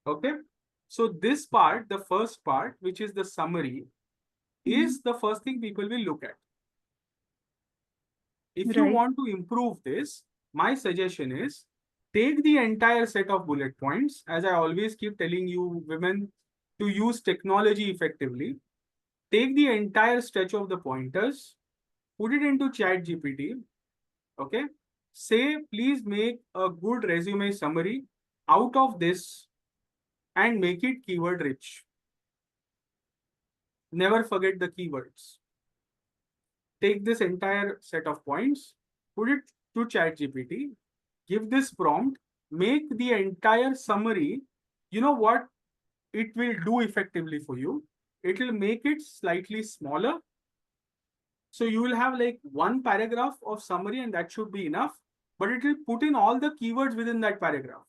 Okay. So this part, the first part, which is the summary, is the first thing people will look at. If you Right. want to improve this, my suggestion is take the entire set of bullet points. As I always keep telling you, women, to use technology effectively. Take the entire stretch of the pointers, put it into Chat GPT. Okay. Say, please make a good resume summary out of this and make it keyword rich. Never forget the keywords. Take this entire set of points, put it to ChatGPT, give this prompt, make the entire summary. You know what it will do effectively for you? It will make it slightly smaller. So you will have like one paragraph of summary and that should be enough, but it will put in all the keywords within that paragraph.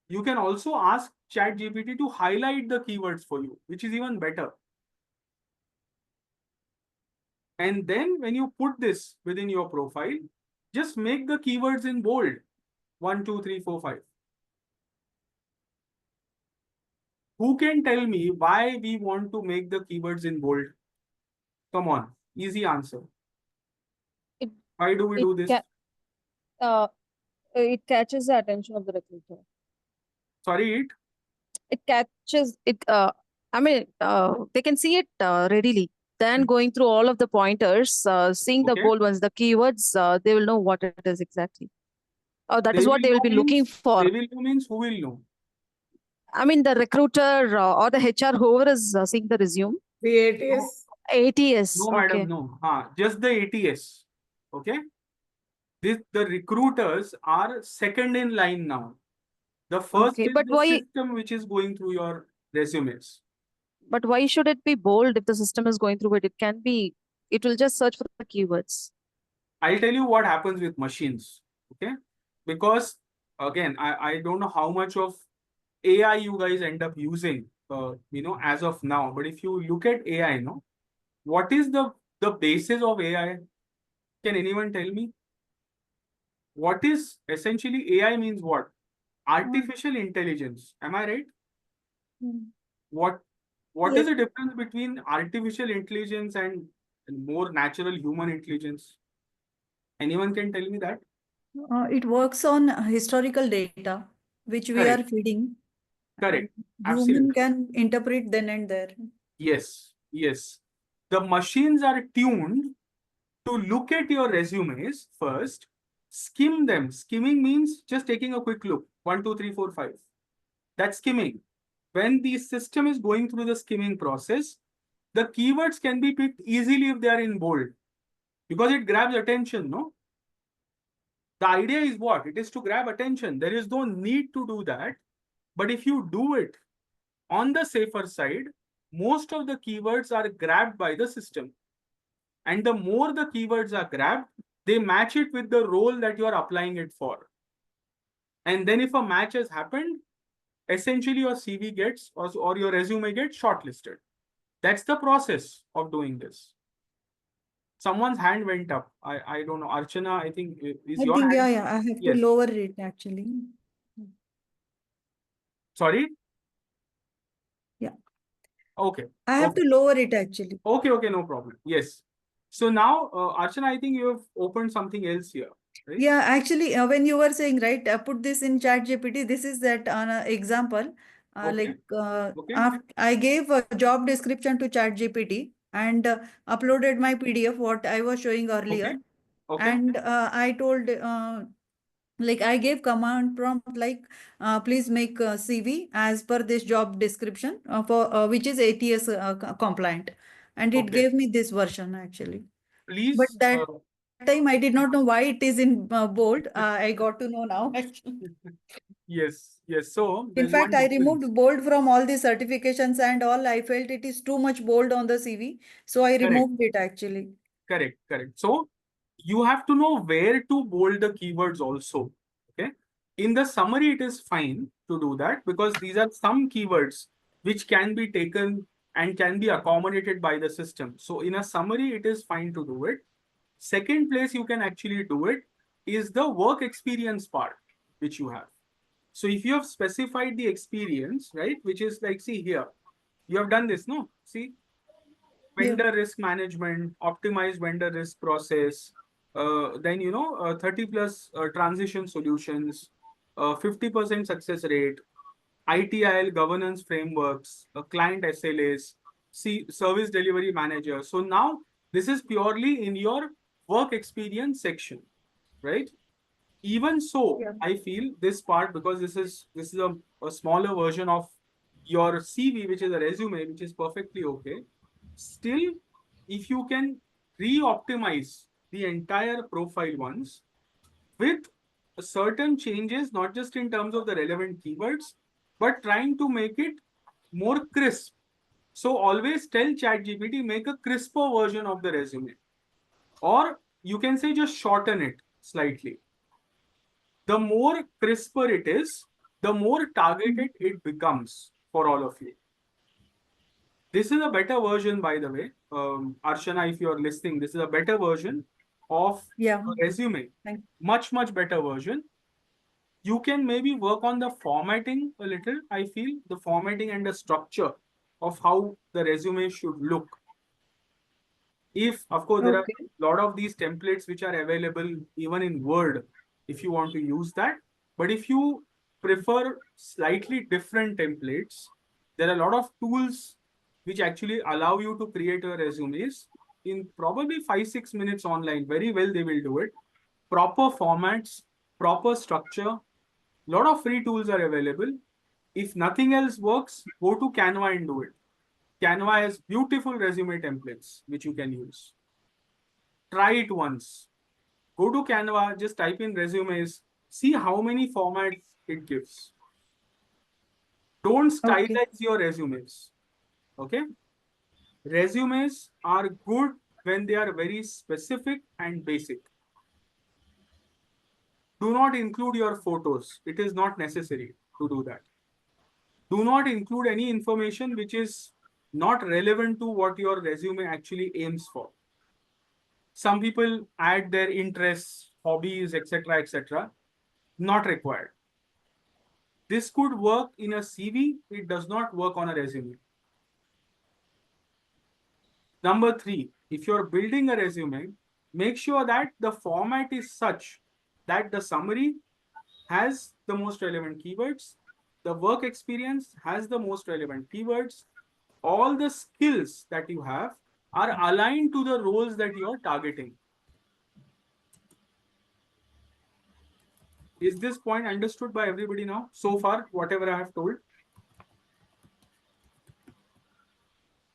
You can also ask ChatGPT to highlight the keywords for you, which is even better. And then when you put this within your profile, just make the keywords in bold. 1, 2, 3, 4, 5. Who can tell me why we want to make the keywords in bold? Come on, easy answer. It Why do we it do this? uh, it catches the attention of the recruiter. Sorry, It catches it. I mean, they can see it readily. Then going through all of the pointers, seeing the okay. bold ones, the keywords, they will know what it is exactly. Oh, that They is will what they will know be looking means, for. they will know means who will know? I mean, the recruiter or the HR, whoever is seeing the resume. The ATS. ATS. No, Okay. madam, no. Just the ATS. Okay. The recruiters are second in line now. The first Okay, is but the why? system which is going through your resumes. But why should it be bold if the system is going through it? It can be. It will just search for the keywords. I'll tell you what happens with machines. Okay. Because again, I don't know how much of AI you guys end up using, as of now. But if you look at AI, what is the basis of AI? Can anyone tell me? What is essentially AI means what? Artificial intelligence. Am I right? What what is Yes. the difference between artificial intelligence and more natural human intelligence? Anyone can tell me that? It works on historical data, which we are Correct. feeding, and Correct. human Absolutely. can interpret then and there. Yes. Yes. The machines are tuned to look at your resumes first, skim them. Skimming means just taking a quick look. 1, 2, 3, 4, 5. That's skimming. When the system is going through the skimming process, the keywords can be picked easily if they are in bold because it grabs attention, no? The idea is what? It is to grab attention. There is no need to do that. But if you do it on the safer side, most of the keywords are grabbed by the system. And the more the keywords are grabbed, they match it with the role that you are applying it for. And then if a match has happened, essentially your CV gets or your resume gets shortlisted. That's the process of doing this. Someone's hand went up. I don't know. Archana, I think is I your think, hand? yeah, I have to Yes. lower it actually. Sorry? Yeah. Okay. I have Okay. to lower it actually. Okay, no problem. Yes. So now, Archana, I think you have opened something else here, right? Yeah, actually, when you were saying, right, put this in Chat GPT, this is that example. Okay. Okay. After I gave a job description to Chat GPT and uploaded my PDF, what I was showing earlier. Okay. Okay. And I told, like I gave command prompt like, please make a CV as per this job description for which is ATS compliant. And it Okay. gave me this version actually. But Please. that time I did not know why it is in bold. I got to know now actually. Yes. Yes. So In there's fact, one I difference. removed bold from all the certifications and all. I felt it is too much bold on the CV. So I Correct. removed it actually. Correct. Correct. So you have to know where to bold the keywords also. Okay. In the summary, it is fine to do that because these are some keywords which can be taken and can be accommodated by the system. So in a summary, it is fine to do it. Second place you can actually do it is the work experience part which you have. So if you have specified the experience, right, which is like, see here, you have done this, no? See, Yeah. vendor risk management, optimize vendor risk process, then 30 plus transition solutions, 50% success rate, ITIL governance frameworks, client SLAs, service delivery manager. So now this is purely in your work experience section, right? Even so, Yeah. I feel this part, because this is a smaller version of your CV, which is a resume, which is perfectly okay. Still, if you can re-optimize the entire profile once with certain changes, not just in terms of the relevant keywords, but trying to make it more crisp. So always tell ChatGPT, make a crisper version of the resume. Or you can say just shorten it slightly. The more crisper it is, the more targeted it becomes for all of you. This is a better version, by the way. Archana, if you're listening, this is a better version of Yeah. a resume. Thank Much, much better version. You can maybe work on the formatting a little. I feel the formatting and the structure of how the resume should look. If, of course, there are Okay. a lot of these templates which are available even in Word, if you want to use that. But if you prefer slightly different templates, there are a lot of tools which actually allow you to create your resumes in probably 5-6 minutes online. Very well, they will do it. Proper formats, proper structure. A lot of free tools are available. If nothing else works, go to Canva and do it. Canva has beautiful resume templates which you can use. Try it once. Go to Canva, just type in resumes, see how many formats it gives. Don't Okay. stylize your resumes. Okay? Resumes are good when they are very specific and basic. Do not include your photos. It is not necessary to do that. Do not include any information which is not relevant to what your resume actually aims for. Some people add their interests, hobbies, etc., etc. Not required. This could work in a CV. It does not work on a resume. Number three, if you're building a resume, make sure that the format is such that the summary has the most relevant keywords, the work experience has the most relevant keywords, all the skills that you have are aligned to the roles that you are targeting. Is this point understood by everybody now? So far, whatever I have told,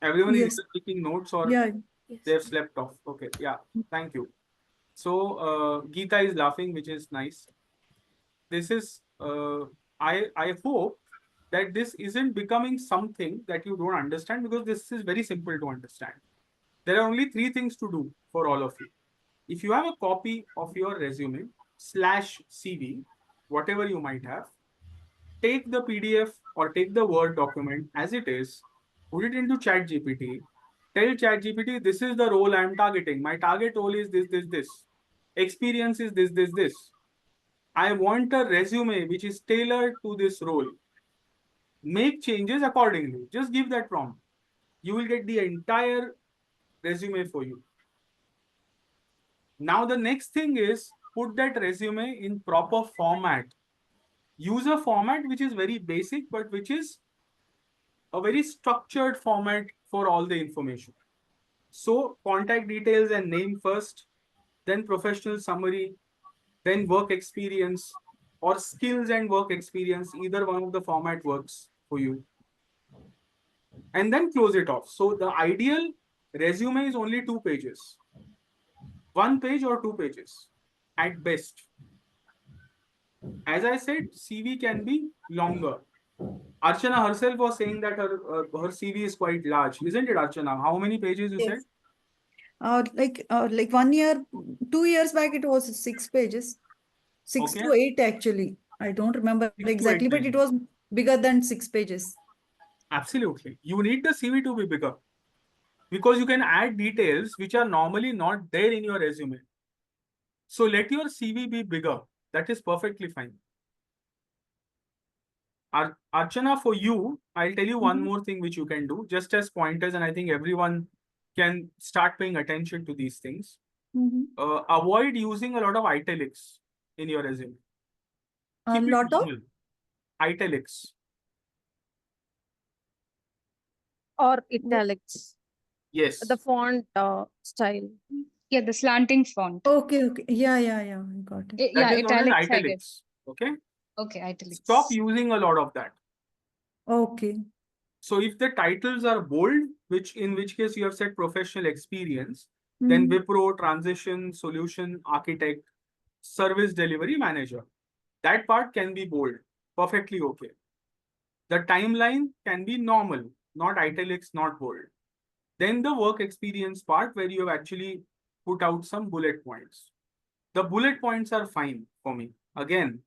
everyone is Yes. either taking notes or Yeah. they have slept off. Okay, yeah, thank you. So Geeta is laughing, which is nice. This is I hope that this isn't becoming something that you don't understand, because this is very simple to understand. There are only three things to do for all of you. If you have a copy of your resume slash CV, whatever you might have, take the PDF or take the Word document as it is, put it into ChatGPT, tell ChatGPT, this is the role I am targeting. My target role is this, this, this. Experience is this, this, this. I want a resume which is tailored to this role. Make changes accordingly. Just give that prompt. You will get the entire resume for you. Now, the next thing is put that resume in proper format. Use a format which is very basic, but which is a very structured format for all the information. So, contact details and name first, then professional summary, then work experience, or skills and work experience. Either one of the format works for you. And then close it off. So, the ideal resume is only 2 pages. 1 page or 2 pages at best. As I said, CV can be longer. Archana herself was saying that her CV is quite large, isn't it, Archana? How many pages you said? Yes. Like 1 year, 2 years back, it was 6 pages, six Okay, to eight actually. I don't remember 6 to 8 exactly, but it pages. was bigger than 6 pages. Absolutely. You need the CV to be bigger because you can add details which are normally not there in your resume. So let your CV be bigger. That is perfectly fine. Archana, for you, I'll tell you one Mhm. more thing which you can do, just as pointers, and I think everyone can start paying attention to these things. Mhm. Avoid using a lot of italics in your resume. A Keep it lot of. normal. Italics. Or italics, the Yes. font style. Yeah, the slanting font. Okay, okay. Yeah, yeah, yeah. I got it. That Yeah, is known as italics, I guess. italics. Okay. Okay, Stop italics. using a lot of that. Okay. So if the titles are bold, which in which case you have said professional experience, then Mhm. Wipro, transition, solution architect, service delivery manager. That part can be bold. Perfectly okay. The timeline can be normal, not italics, not bold. Then the work experience part where you have actually put out some bullet points. The bullet points are fine for me. Again,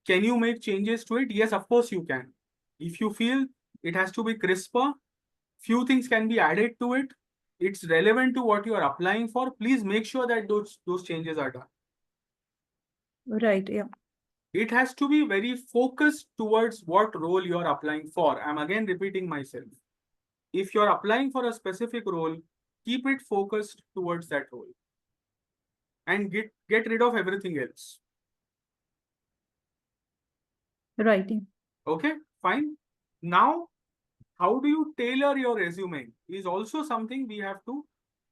can you make changes to it? Yes, of course you can. If you feel it has to be crisper, few things can be added to it. It's relevant to what you are applying for. Please make sure that those changes are done. Right. Yeah. It has to be very focused towards what role you are applying for. I'm again repeating myself. If you're applying for a specific role, keep it focused towards that role and get rid of everything else. Right. Yeah. Okay, fine. Now, how do you tailor your resume is also something we have to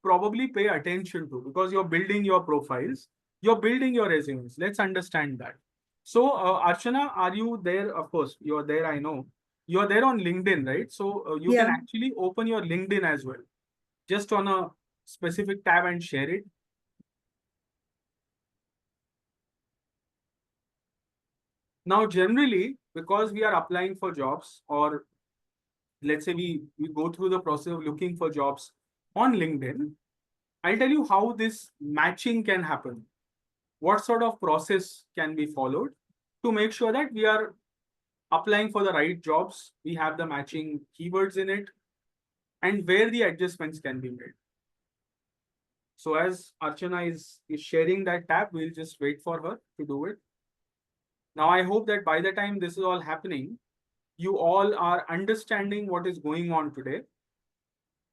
probably pay attention to, because you're building your profiles, you're building your resumes. Let's understand that. So, Archana, are you there? Of course, you're there. I know you're there on LinkedIn, right? So you can Yeah. actually open your LinkedIn as well, just on a specific tab and share it. Now, generally, because we are applying for jobs, or let's say we go through the process of looking for jobs on LinkedIn, I'll tell you how this matching can happen. What sort of process can be followed to make sure that we are applying for the right jobs, we have the matching keywords in it, and where the adjustments can be made. So as Archana is sharing that tab, we'll just wait for her to do it. Now, I hope that by the time this is all happening, you all are understanding what is going on today.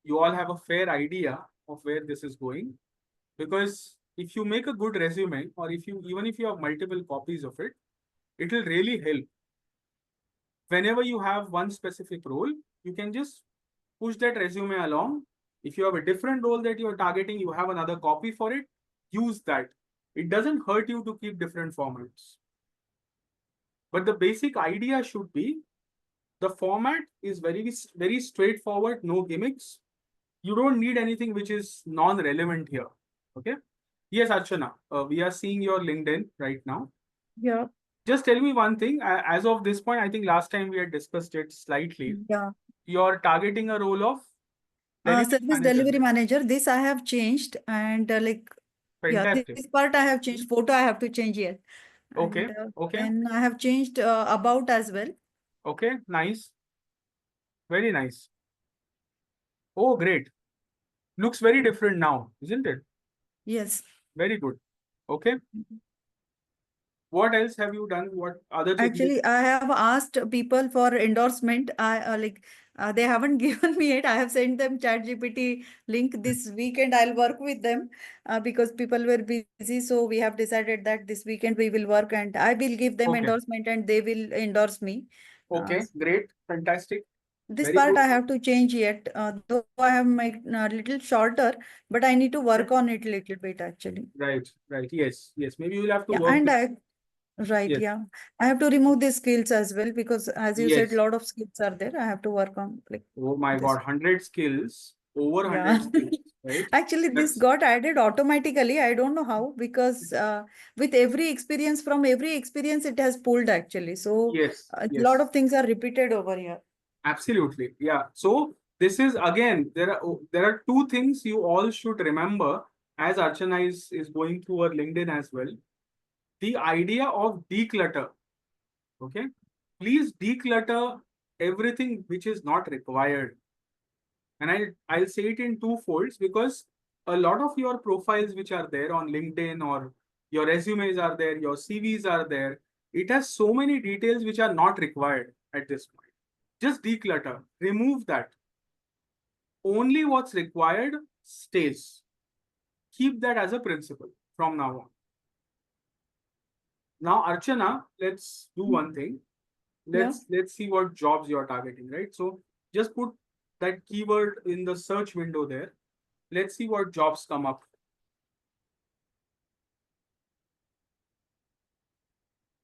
You all have a fair idea of where this is going, because if you make a good resume, or if you even if you have multiple copies of it, it will really help. Whenever you have one specific role, you can just push that resume along. If you have a different role that you're targeting, you have another copy for it, use that. It doesn't hurt you to keep different formats. But the basic idea should be, the format is very straightforward, no gimmicks. You don't need anything which is non-relevant here. Okay. Yes, Archana, we are seeing your LinkedIn right now. Yeah. Just tell me one thing. As of this point, I think last time we had discussed it slightly. Yeah. You're targeting a role of delivery Service manager, delivery right? manager. This I have changed, and yeah, Fantastic. this part I have changed. Photo I have to change yet, Okay. and Okay. then I have changed about as well. Okay. Nice. Very nice. Oh, great. Looks very different now, isn't it? Yes. Very good. Okay. What else have you done? What other things? Actually, I have asked people for endorsement. I they haven't given me it. I have sent them ChatGPT link this weekend. I'll work with them because people were busy. So we have decided that this weekend we will work, and I will give them Okay. endorsement and they will endorse me. Okay. Great. Fantastic. This Very part good. I have to change yet. Though I have made a little shorter, but I need to Okay. work on it a little bit actually. Right. Right. Yes. Yes. Maybe you'll have to Yeah, work and with. right, Yes. yeah. I have to remove these skills as well because as you said, a Yes. lot of skills are there. I have to work on like Oh my God. this. 100 skills. Over Yeah. 100 skills. Right. Actually, this That's. got added automatically. I don't know how because with every experience, from every experience, it has pulled actually. So Yes. a lot Yes. of things are repeated over here. Absolutely. Yeah. So this is again, there are two things you all should remember as Archana is going through her LinkedIn as well. The idea of declutter. Okay. Please declutter everything which is not required. And I'll say it in two folds, because a lot of your profiles which are there on LinkedIn, or your resumes are there, your CVs are there, it has so many details which are not required. at this point. Just declutter, remove that. Only what's required stays. Keep that as a principle from now on. Now, Archana, let's do one thing. Let's see what jobs you're targeting, right? So just put that keyword in the search window there. Let's see what jobs come up.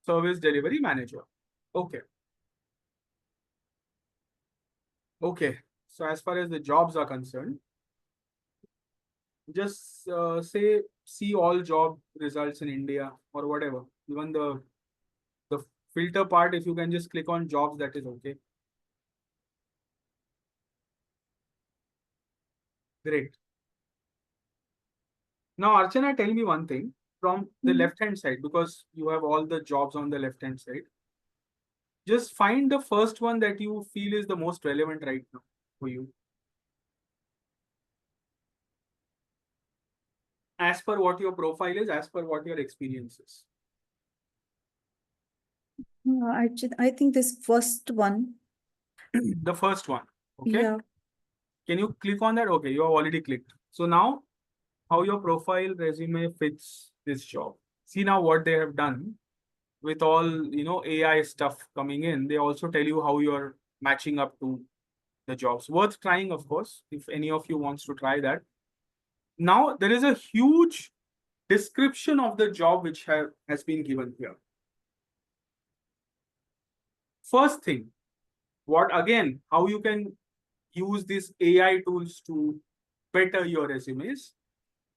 Service delivery manager. Okay. Okay. So as far as the jobs are concerned, just say see all job results in India or whatever. Even the filter part, if you can just click on jobs, that is okay. Great. Now, Archana, tell me one thing from the left-hand side, because you have all the jobs on the left-hand side. Just find the first one that you feel is the most relevant right now for you. As per what your profile is, as per what your experience is. I think this first one. The first one. Okay. Yeah. Can you click on that? Okay, you have already clicked. So now, how your profile resume fits this job. See now what they have done with all AI stuff coming in. They also tell you how you're matching up to the jobs. Worth trying, of course, if any of you wants to try that. Now there is a huge description of the job which has been given here. First thing, how you can use these AI tools to better your resumes.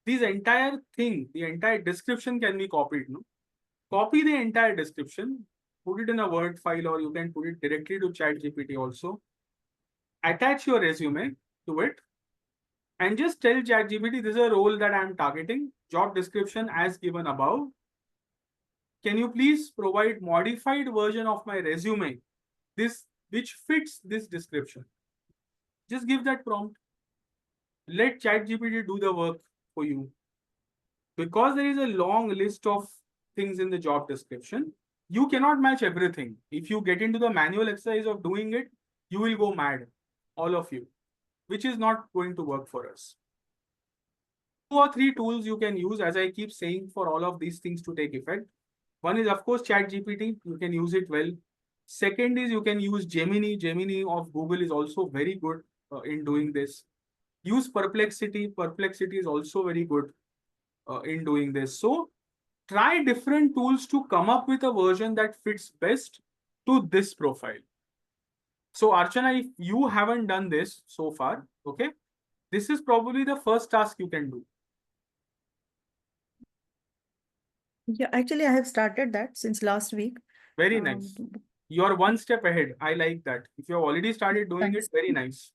This entire thing, the entire description can be copied. No? Copy the entire description, put it in a Word file, or you can put it directly to ChatGPT also. Attach your resume to it and just tell ChatGPT, this is a role that I'm targeting, job description as given above. Can you please provide modified version of my resume, which fits this description? Just give that prompt. Let ChatGPT do the work for you. Because there is a long list of things in the job description, you cannot match everything. If you get into the manual exercise of doing it, you will go mad, all of you, which is not going to work for us. 2 or 3 tools you can use, as I keep saying, for all of these things to take effect. One is, of course, ChatGPT. You can use it well. Second is you can use Gemini. Gemini of Google is also very good in doing this. Use Perplexity. Perplexity is also very good in doing this. So try different tools to come up with a version that fits best to this profile. So Archana, if you haven't done this so far, okay, this is probably the first task you can do. Yeah, actually, I have started that since last week. Very nice. You're one step ahead. I like that. If you have already started doing Thanks. it, very nice.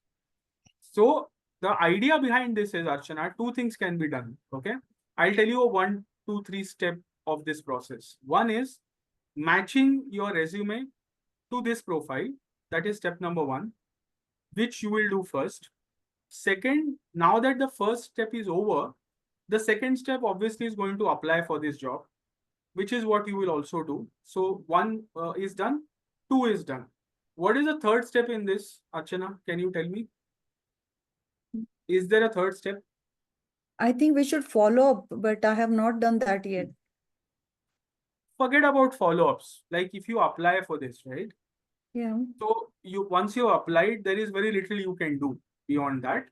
So the idea behind this is, Archana, 2 things can be done. Okay. I'll tell you a 1, 2, 3 step of this process. One is matching your resume to this profile. That is step number 1, which you will do first. Second, now that the first step is over, the second step obviously is going to apply for this job, which is what you will also do. So 1 is done, 2 is done. What is the third step in this, Archana? Can you tell me? Is there a third step? I think we should follow up, but I have not done that yet. Forget about follow-ups. Like if you apply for this, right? Yeah. So once you applied, there is very little you can do beyond that.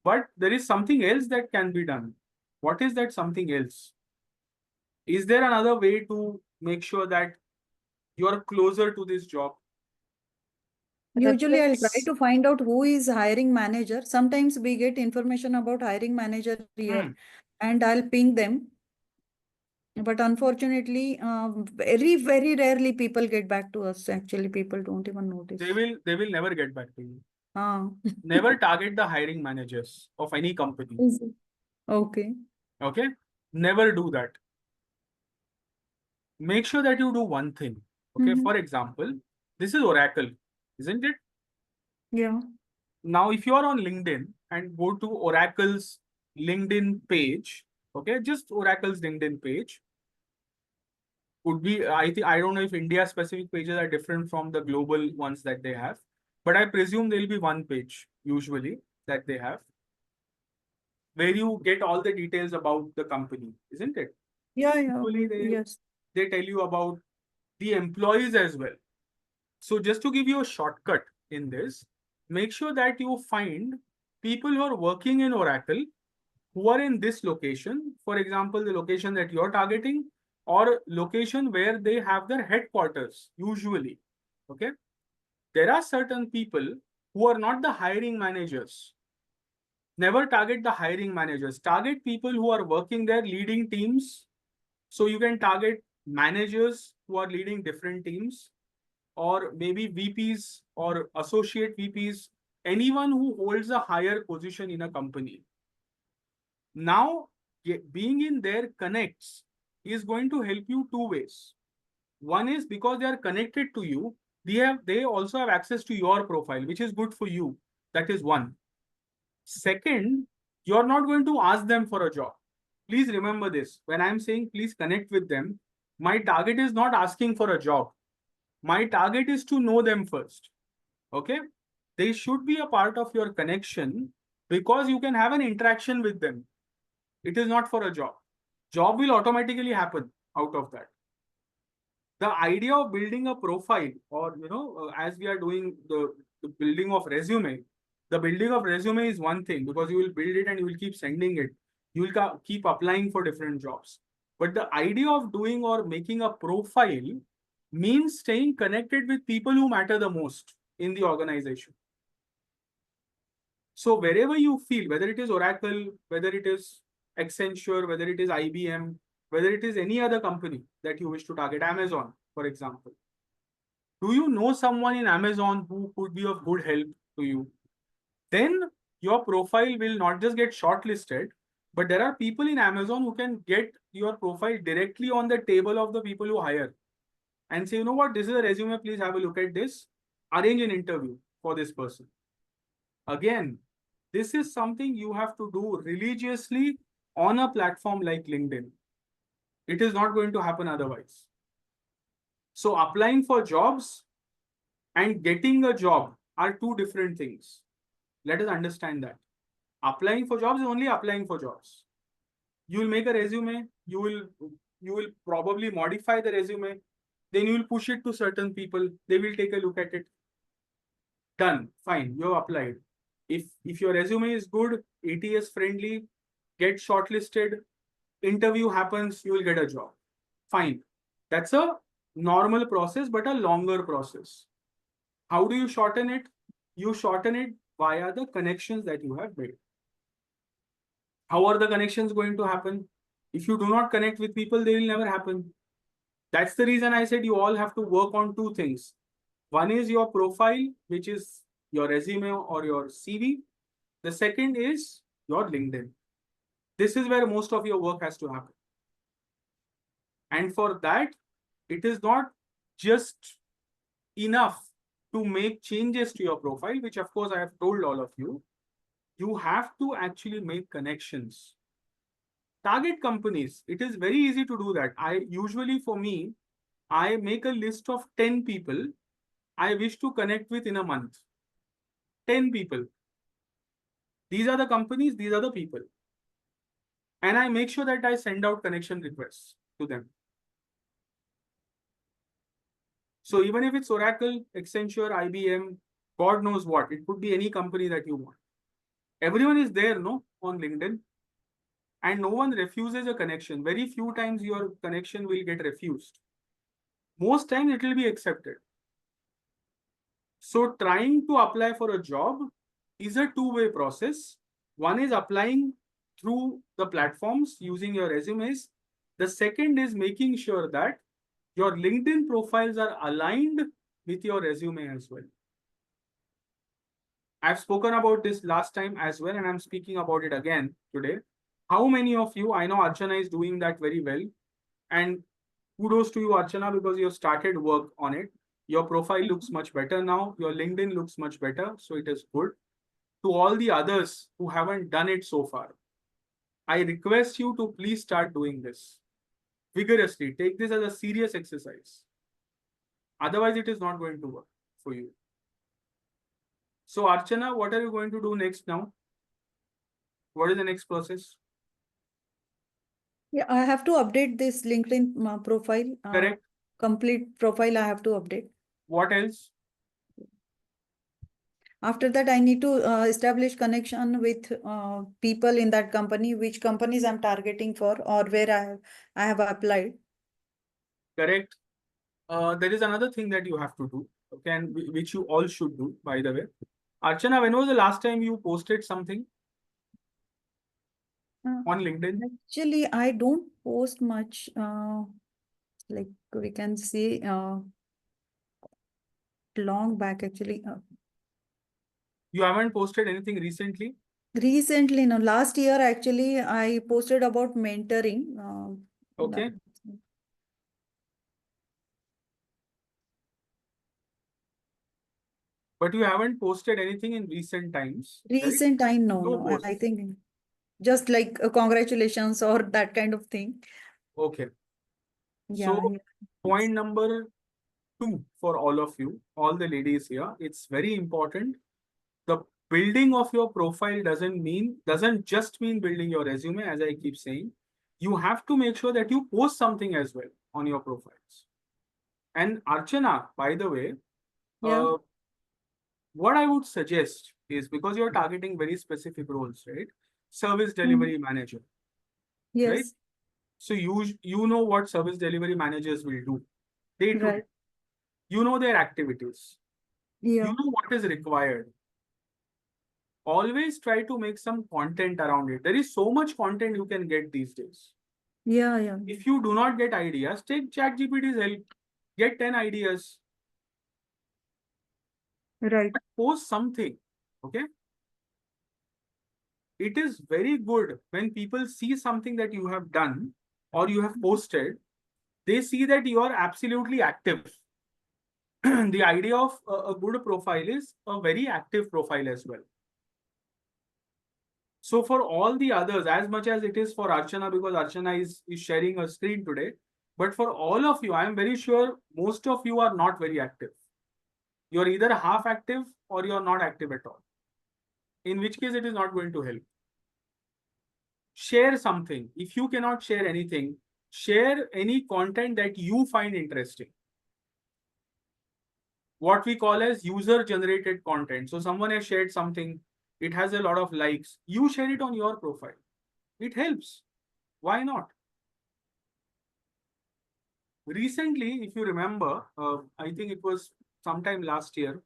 But there is something else that can be done. What is that something else? Is there another way to make sure that you are closer to this job? Usually, I'll try Reference. to find out who is hiring manager. Sometimes we get information about hiring manager here, and I'll ping them. But unfortunately, very, very rarely people get back to us. Actually, people don't even notice. They will never get back to you. Ah. Never target the hiring managers of any company. Is it? Okay. Okay? Never do that. Make sure that you do one thing. Okay, for example, this is Oracle, isn't it? Yeah. Now, if you are on LinkedIn and go to Oracle's LinkedIn page, okay, just Oracle's LinkedIn page, Could be, I don't know if India specific pages are different from the global ones that they have, but I presume there'll be one page usually that they have where you get all the details about the company, isn't it? Yeah, Usually yes. they tell you about the employees as well. So just to give you a shortcut in this, make sure that you find people who are working in Oracle who are in this location, for example, the location that you're targeting, or location where they have their headquarters, usually. Okay. There are certain people who are not the hiring managers. Never target the hiring managers. Target people who are working there, leading teams. So you can target managers who are leading different teams, or maybe VPs or associate VPs, anyone who holds a higher position in a company. Now, being in their connects is going to help you two ways. One is because they are connected to you, they also have access to your profile, which is good for you. That is one. Second, you're not going to ask them for a job. Please remember this. When I'm saying please connect with them, my target is not asking for a job. My target is to know them first. Okay? They should be a part of your connection because you can have an interaction with them. It is not for a job. Job will automatically happen out of that. The idea of building a profile, or as we are doing the building of resume, the building of resume is one thing because you will build it and you will keep sending it. You will keep applying for different jobs. But the idea of doing or making a profile means staying connected with people who matter the most in the organization. So wherever you feel, whether it is Oracle, whether it is Accenture, whether it is IBM, whether it is any other company that you wish to target, Amazon, for example. Do you know someone in Amazon who could be of good help to you? Then your profile will not just get shortlisted, but there are people in Amazon who can get your profile directly on the table of the people who hire and say, you know what, this is a resume, please have a look at this, arrange an interview for this person. Again, this is something you have to do religiously on a platform like LinkedIn. It is not going to happen otherwise. So applying for jobs and getting a job are two different things. Let us understand that. Applying for jobs is only applying for jobs. You will make a resume, you will probably modify the resume, then you will push it to certain people, they will take a look at it. Done, fine, you have applied. If your resume is good, ATS friendly, get shortlisted, interview happens, you will get a job. Fine. That's a normal process, but a longer process. How do you shorten it? You shorten it via the connections that you have made. How are the connections going to happen? If you do not connect with people, they will never happen. That's the reason I said you all have to work on two things. One is your profile, which is your resume or your CV. The second is your LinkedIn. This is where most of your work has to happen. And for that, it is not just enough to make changes to your profile, which of course I have told all of you. You have to actually make connections. Target companies. It is very easy to do that. For me, I make a list of 10 people I wish to connect with in a month. 10 people. These are the companies, these are the people. And I make sure that I send out connection requests to them. So even if it's Oracle, Accenture, IBM, God knows what, it could be any company that you want. Everyone is there, no, on LinkedIn. And no one refuses a connection. Very few times your connection will get refused. Most times it will be accepted. So trying to apply for a job is a two-way process. One is applying through the platforms using your resumes. The second is making sure that your LinkedIn profiles are aligned with your resume as well. I've spoken about this last time as well, and I'm speaking about it again today. How many of you, I know Archana is doing that very well, and kudos to you, Archana, because you have started work on it. Your profile looks much better now. Your LinkedIn looks much better. So it is good. To all the others who haven't done it so far, I request you to please start doing this. vigorously. Take this as a serious exercise. Otherwise, it is not going to work for you. So, Archana, what are you going to do next now? What is the next process? Yeah, I have to update this LinkedIn profile. Correct. Complete profile I have to update. What else? After that, I need to establish connection with people in that company, which companies I'm targeting for or where I have applied. Correct. There is another thing that you have to do, okay, and which you all should do, by the way. Archana, when was the last time you posted something Uh, on LinkedIn? Actually, I don't post much. Like we can see long back actually. You haven't posted anything recently? Recently, no, last year actually, I posted about mentoring. Okay. But you haven't posted anything in recent times, right? Recent time, no, No no. post. I think just like congratulations or that kind of thing. Okay. Yeah. So, Yeah. point number 2 for all of you, all the ladies here, it's very important. The building of your profile doesn't just mean building your resume, as I keep saying. You have to make sure that you post something as well on your profiles. And Archana, by the way, Yeah. what I would suggest is, because you're targeting very specific roles, right? Service delivery manager, right? Yes. So you know what service delivery managers will do. They do. Right. You know their activities. Yeah. You know what is required. Always try to make some content around it. There is so much content you can get these days. Yeah. Yeah. If you do not get ideas, take ChatGPT's help. Get 10 ideas. Right. Post something. Okay. It is very good when people see something that you have done or you have posted. They see that you are absolutely active. The idea of a good profile is a very active profile as well. So for all the others, as much as it is for Archana, because Archana is sharing a screen today, but for all of you, I am very sure most of you are not very active. You're either half active or you're not active at all. In which case, it is not going to help. Share something. If you cannot share anything, share any content that you find interesting. What we call as user-generated content. So someone has shared something, it has a lot of likes. You share it on your profile. It helps. Why not? Recently, if you remember, I think it was sometime last year,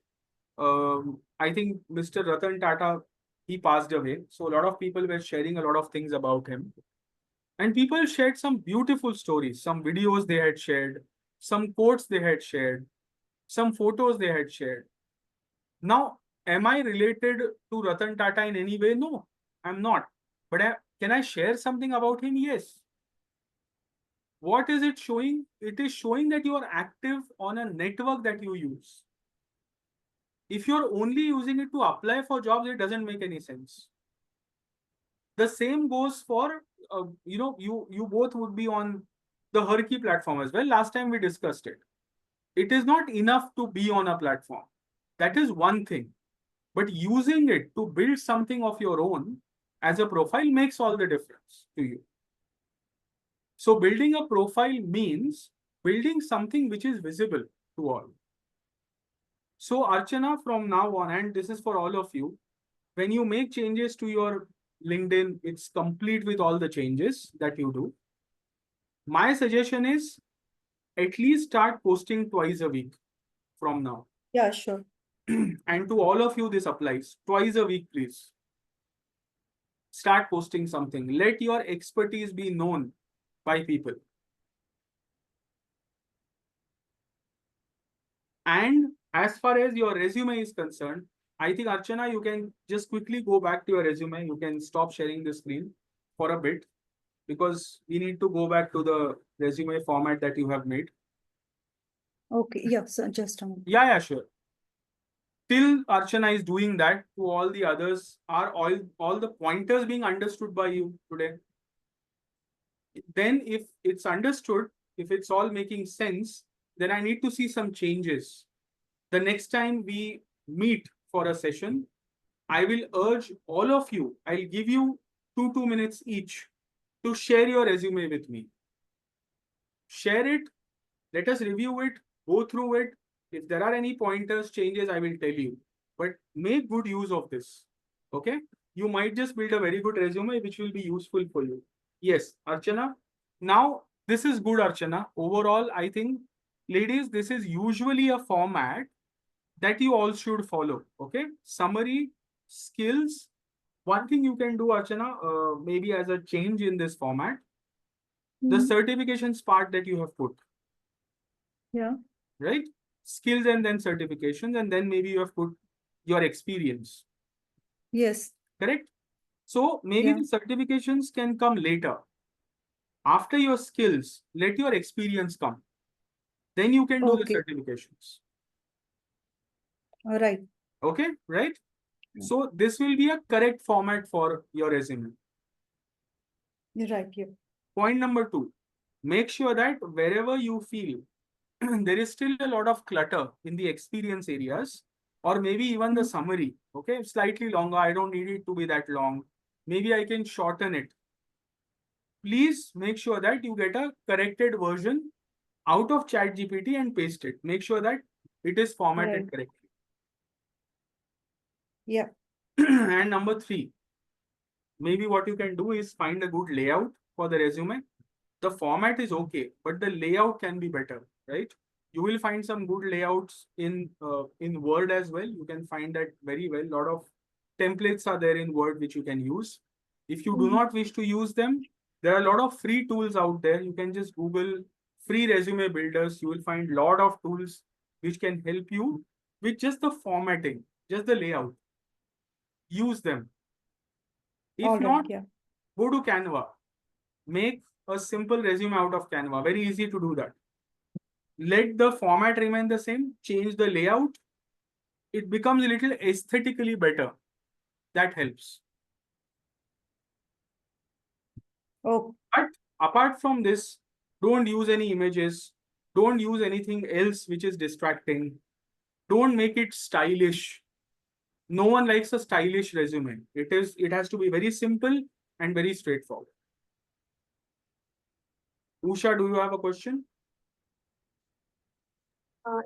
I think Mr. Ratan Tata, he passed away. So a lot of people were sharing a lot of things about him. And people shared some beautiful stories, some videos they had shared, some quotes they had shared, some photos they had shared. Now, am I related to Ratan Tata in any way? No, I'm not. But can I share something about him? Yes. What is it showing? It is showing that you are active on a network that you use. If you're only using it to apply for jobs, it doesn't make any sense. The same goes for, you both would be on the Herky platform as well. Last time we discussed it. It is not enough to be on a platform. That is one thing. But using it to build something of your own as a profile makes all the difference to you. So building a profile means building something which is visible to all. So Archana, from now on, and this is for all of you, when you make changes to your LinkedIn, it's complete with all the changes that you do. My suggestion is at least start posting twice a week from now. Yeah, sure. And to all of you, this applies. Twice a week, please. Start posting something. Let your expertise be known by people. And as far as your resume is concerned, I think Archana, you can just quickly go back to your resume. You can stop sharing the screen for a bit because we need to go back to the resume format that you have made. Okay. Yeah. So just a moment. Yeah, sure. Till Archana is doing that, to all the others, are all the pointers being understood by you today? Then if it's understood, if it's all making sense, then I need to see some changes. The next time we meet for a session, I will urge all of you, I'll give you 2 minutes each to share your resume with me. Share it, let us review it, go through it. If there are any pointers, changes, I will tell you. But make good use of this. Okay? You might just build a very good resume which will be useful for you. Yes, Archana. Now, this is good, Archana. Overall, I think, ladies, this is usually a format that you all should follow. Okay? Summary, skills. One thing you can do, Archana, maybe as a change in this format, the certifications part that you have put. Yeah. Right? Skills and then certifications, and then maybe you have put your experience. Yes. Correct? So maybe Yeah. the certifications can come later. After your skills, let your experience come. Then you can do Okay. the certifications. All right. Okay, right? Yeah. So this will be a correct format for your resume. You're right. Yeah. Point number 2, make sure that wherever you feel there is still a lot of clutter in the experience areas, or maybe even the summary, okay, slightly longer. I don't need it to be that long. Maybe I can shorten it. Please make sure that you get a corrected version out of ChatGPT and paste it. Make sure that it is formatted Right. correctly. Yeah. And number 3, maybe what you can do is find a good layout for the resume. The format is okay, but the layout can be better, right? You will find some good layouts in Word as well. You can find that very well. A lot of templates are there in Word which you can use. If you do not wish to use them, there are a lot of free tools out there. You can just Google free resume builders. You will find a lot of tools which can help you with just the formatting, just the layout. Use them. If All right. not, Yeah. go to Canva. Make a simple resume out of Canva. Very easy to do that. Let the format remain the same, change the layout. It becomes a little aesthetically better. That helps. Oh, But apart from this, don't use any images. Don't use anything else which is distracting. Don't make it stylish. No one likes a stylish resume. It has to be very simple and very straightforward. Usha, do you have a question?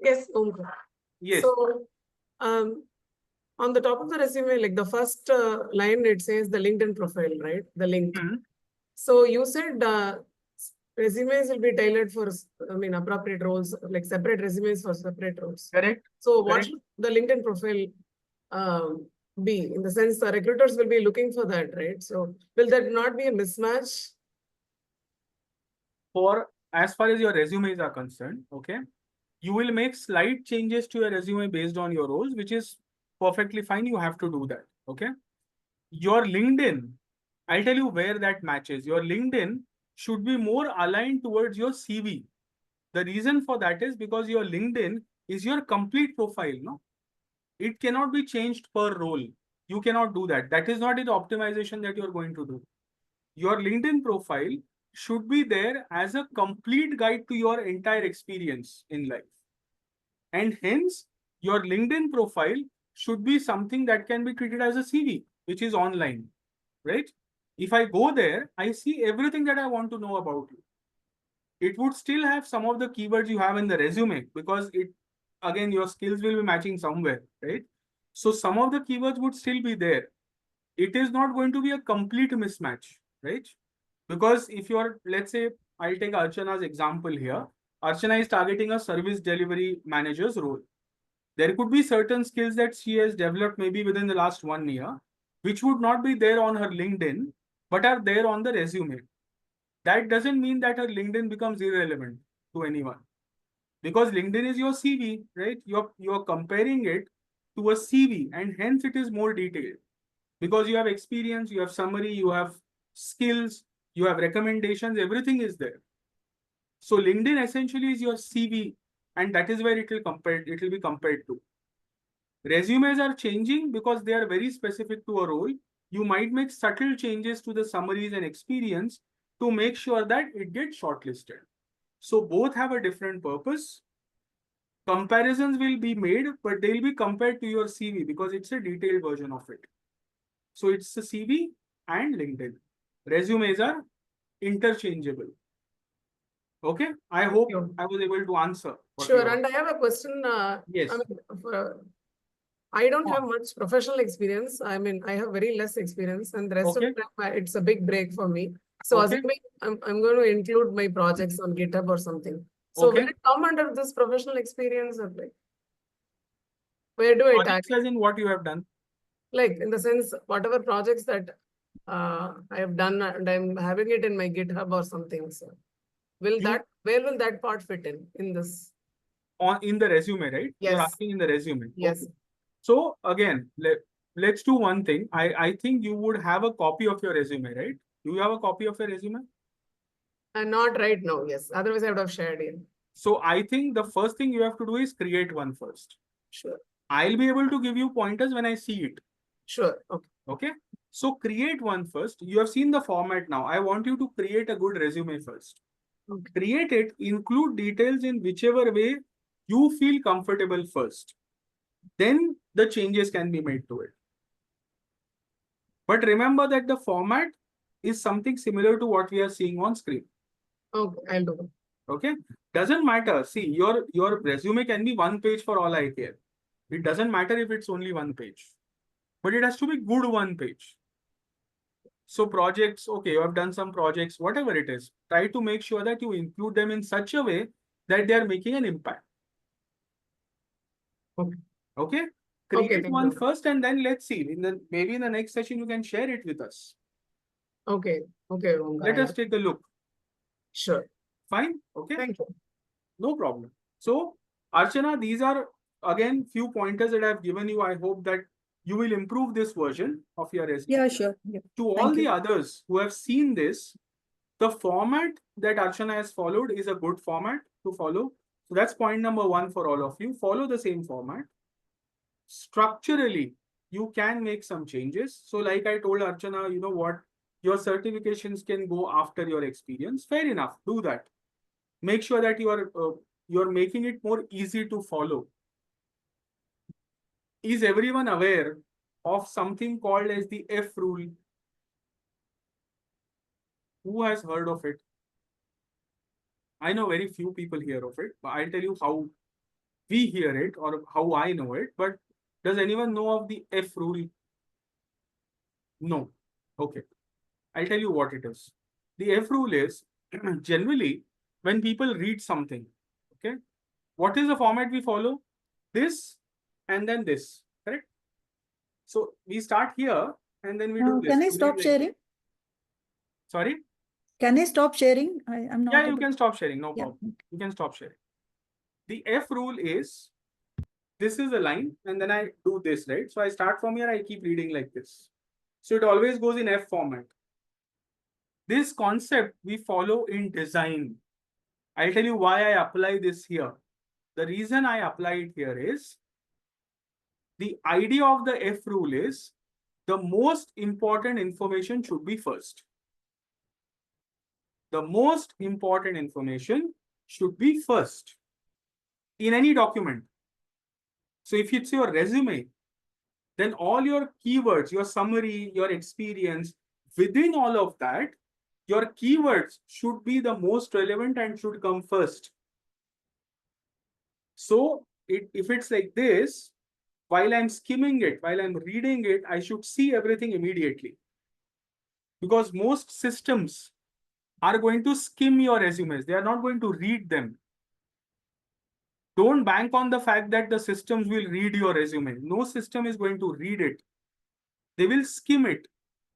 Yes, Omkar. Yes. So, on the top of the resume, like the first line, it says the LinkedIn profile, right? The link. So you said resumes will be tailored for, appropriate roles, like separate resumes for separate roles. Correct. So what Correct. should the LinkedIn profile be? In the sense, the recruiters will be looking for that, right? So will that not be a mismatch? For as far as your resumes are concerned, okay, you will make slight changes to your resume based on your roles, which is perfectly fine. You have to do that. Okay. Your LinkedIn, I'll tell you where that matches. Your LinkedIn should be more aligned towards your CV. The reason for that is because your LinkedIn is your complete profile. No, it cannot be changed per role. You cannot do that. That is not the optimization that you're going to do. Your LinkedIn profile should be there as a complete guide to your entire experience in life. And hence, your LinkedIn profile should be something that can be treated as a CV, which is online, right? If I go there, I see everything that I want to know about you. It would still have some of the keywords you have in the resume because again, your skills will be matching somewhere, right? So some of the keywords would still be there. It is not going to be a complete mismatch, right? Because if you're, let's say, I'll take Archana's example here. Archana is targeting a service delivery manager's role. There could be certain skills that she has developed maybe within the last 1 year, which would not be there on her LinkedIn, but are there on the resume. That doesn't mean that her LinkedIn becomes irrelevant to anyone. Because LinkedIn is your CV, right? You're comparing it to a CV, and hence it is more detailed. Because you have experience, you have summary, you have skills, you have recommendations, everything is there. So LinkedIn essentially is your CV, and that is where it will be compared to. Resumes are changing because they are very specific to a role. You might make subtle changes to the summaries and experience, to make sure that it gets shortlisted. So both have a different purpose. Comparisons will be made, but they'll be compared to your CV because it's a detailed version of it. So it's the CV and LinkedIn. Resumes are interchangeable. Okay, I hope you. I was able to answer. what Sure, you are- and I have a question. Yes. I mean, I don't have much professional experience. I mean, I have very less experience, and the rest of Okay. the time, it's a big break for me. So Okay. assuming I'm going to include my projects on GitHub or something. So Okay. will it come under this professional experience or like, where do I tag? Projects as in what you have done. Like in the sense, whatever projects that I have done and I'm having it in my GitHub or something. So will You- where will that part fit in this? In the resume, right? You're Yes. asking in the resume. Yes. Okay. So again, let's do one thing. I think you would have a copy of your resume, right? Do you have a copy of your resume? And not right now. Yes. Otherwise, I would have shared it. So I think the first thing you have to do is create one first. Sure. I'll be able to give you pointers when I see it. Sure. Okay. Okay. So create one first. You have seen the format now. I want you to create a good resume first. Okay. Create it, include details in whichever way you feel comfortable first. Then the changes can be made to it. But remember that the format is something similar to what we are seeing on screen. Okay. I'll do that. Okay. Doesn't matter. See, your resume can be one page for all I care. It doesn't matter if it's only one page. But it has to be good one page. So projects, okay, you have done some projects, whatever it is, try to make sure that you include them in such a way that they are making an impact. Okay. Okay. Okay, Create thank one you. first and then let's see. Maybe in the next session you can share it with us. Okay. Okay. Omkar, Let us take a look. Sure. Fine. Okay. Thank you. No problem. So, Archana, these are again few pointers that I've given you. I hope that you will improve this version of your resume. Yeah, sure. Yeah. To all Thank the you. others who have seen this, the format that Archana has followed is a good format to follow. So that's point number one for all of you. Follow the same format. Structurally, you can make some changes. So like I told Archana, you know what? Your certifications can go after your experience. Fair enough. Do that. Make sure that you're making it more easy to follow. Is everyone aware of something called as the F rule? Who has heard of it? I know very few people hear of it, but I'll tell you how we hear it or how I know it. But does anyone know of the F rule? No. Okay. I'll tell you what it is. The F rule is generally when people read something, okay, what is the format we follow? This and then this, correct? So we start here and then we do this. Can I We stop read like sharing? this. Sorry? Can I stop sharing? I'm not Yeah, you able. can stop sharing. No Yeah. problem. You can stop sharing. The F rule is, this is a line and then I do this, right? So I start from here, I keep reading like this. So it always goes in F format. This concept we follow in design. I'll tell you why I apply this here. The reason I apply it here is, the idea of the F rule is the most important information should be first. The most important information should be first in any document. So if it's your resume, then all your keywords, your summary, your experience, within all of that, your keywords should be the most relevant and should come first. So if it's like this, while I'm skimming it, while I'm reading it, I should see everything immediately. Because most systems are going to skim your resumes. They are not going to read them. Don't bank on the fact that the systems will read your resume. No system is going to read it. They will skim it.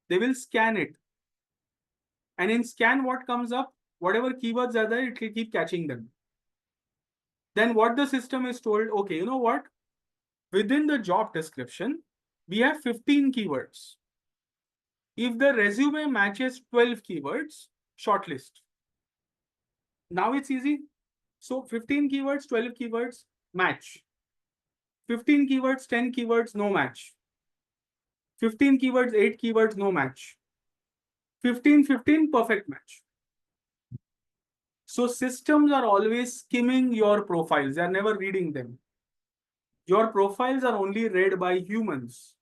They will scan it. And in scan, what comes up? Whatever keywords are there, it will keep catching them. Then what the system is told, okay, you know what? Within the job description, we have 15 keywords. If the resume matches 12 keywords, shortlist. Now it's easy. So 15 keywords, 12 keywords, match. 15 keywords, 10 keywords, no match. 15 keywords, 8 keywords, no match. 15, 15, perfect match. So systems are always skimming your profiles. They are never reading them. Your profiles are only read by humans.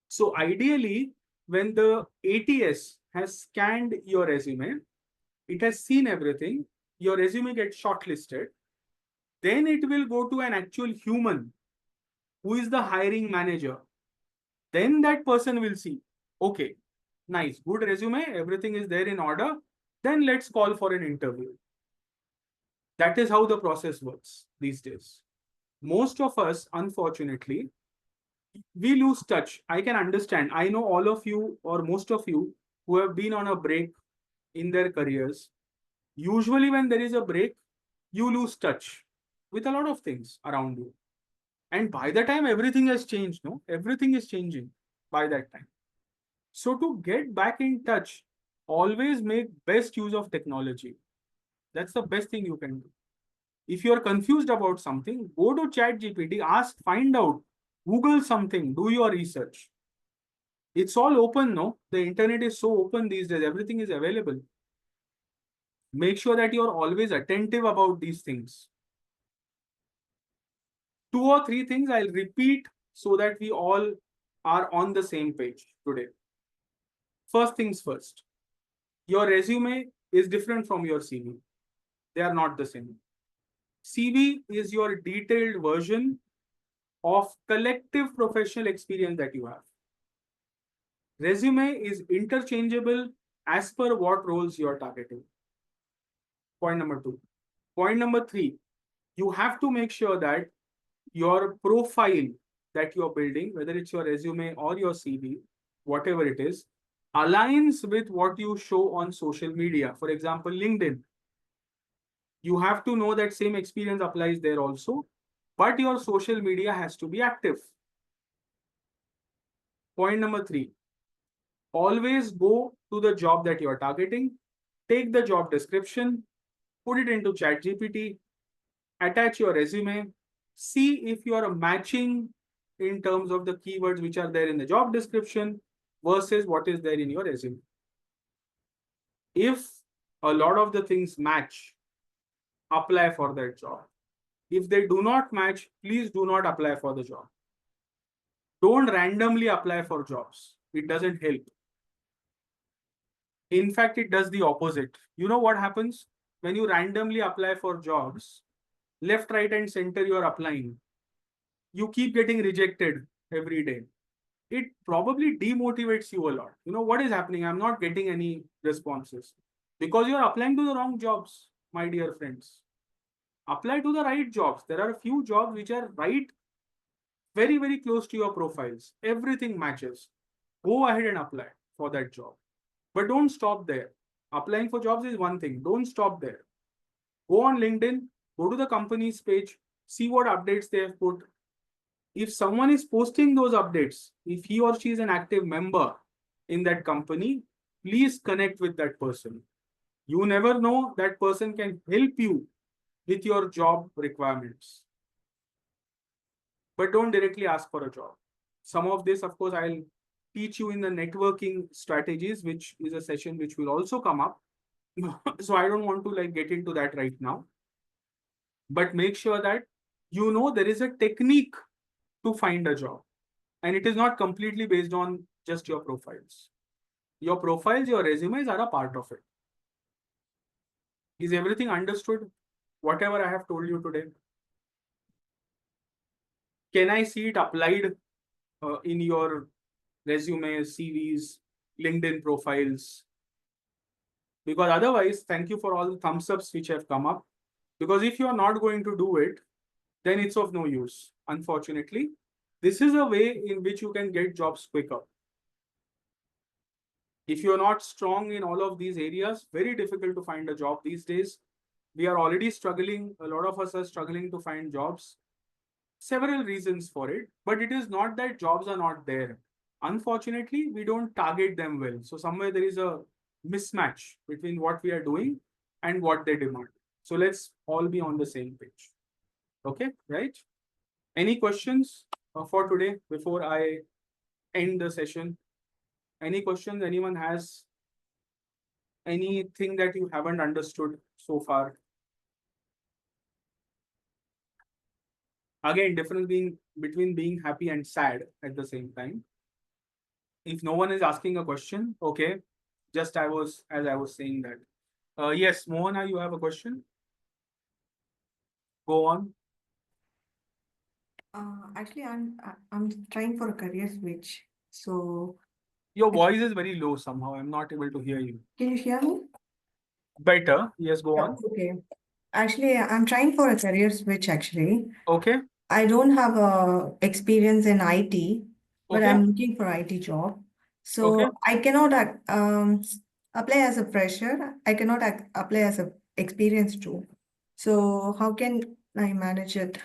So ideally, when the ATS has scanned your resume, it has seen everything, your resume gets shortlisted, then it will go to an actual human who is the hiring manager. Then that person will see, okay, nice, good resume, everything is there in order. Then let's call for an interview. That is how the process works these days. Most of us, unfortunately, we lose touch. I can understand. I know all of you or most of you who have been on a break in their careers. Usually, when there is a break, you lose touch with a lot of things around you. And by the time everything has changed, no, everything is changing by that time. So to get back in touch, always make best use of technology. That's the best thing you can do. If you're confused about something, go to ChatGPT, ask, find out, Google something, do your research. It's all open, no? The internet is so open these days, everything is available. Make sure that you're always attentive about these things. 2 or 3 things I'll repeat so that we all are on the same page today. First things first, your resume is different from your CV. They are not the same. CV is your detailed version of collective professional experience that you have. Resume is interchangeable as per what roles you are targeting. Point number 2. Point number 3, you have to make sure that your profile that you're building, whether it's your resume or your CV, whatever it is, aligns with what you show on social media. For example, LinkedIn. You have to know that same experience applies there also, but your social media has to be active. Point number 3, always go to the job that you are targeting, take the job description, put it into ChatGPT, attach your resume, see if you are matching in terms of the keywords which are there in the job description versus what is there in your resume. If a lot of the things match, apply for that job. If they do not match, please do not apply for the job. Don't randomly apply for jobs. It doesn't help. In fact, it does the opposite. You know what happens? When you randomly apply for jobs, left, right, and center you are applying, you keep getting rejected every day. It probably demotivates you a lot. You know what is happening? I'm not getting any responses because you're applying to the wrong jobs, my dear friends. Apply to the right jobs. There are a few jobs which are right, very, very close to your profiles. Everything matches. Go ahead and apply for that job. But don't stop there. Applying for jobs is one thing. Don't stop there. Go on LinkedIn, go to the company's page, see what updates they have put. If someone is posting those updates, if he or she is an active member in that company, please connect with that person. You never know, that person can help you with your job requirements. But don't directly ask for a job. Some of this, of course, I'll teach you in the networking strategies, which is a session which will also come up. So I don't want to get into that right now. But make sure that you know there is a technique to find a job. And it is not completely based on just your profiles. Your profiles, your resumes are a part of it. Is everything understood? Whatever I have told you today. Can I see it applied in your resumes, CVs, LinkedIn profiles? Because otherwise, thank you for all the thumbs ups which have come up. Because if you are not going to do it, then it's of no use. Unfortunately, this is a way in which you can get jobs quicker. If you're not strong in all of these areas, very difficult to find a job these days. We are already struggling. A lot of us are struggling to find jobs. Several reasons for it, but it is not that jobs are not there. Unfortunately, we don't target them well. So somewhere there is a mismatch between what we are doing and what they demand. So let's all be on the same page. Okay, right? Any questions for today before I end the session? Any questions anyone has? anything that you haven't understood so far? Again, difference between being happy and sad at the same time. If no one is asking a question, okay, just as I was saying that. Yes, Mohana, you have a question? Go on. Actually, I'm trying for a career switch. So Your voice is very low somehow. I'm not able to hear you. can you hear me? Better. Yes, go Yeah, on. okay. Actually, I'm trying for a career switch actually. Okay. I don't have experience in IT, but Okay. I'm looking for IT job. Okay. So I cannot apply as a fresher. I cannot apply as a experienced too. So how can I manage it?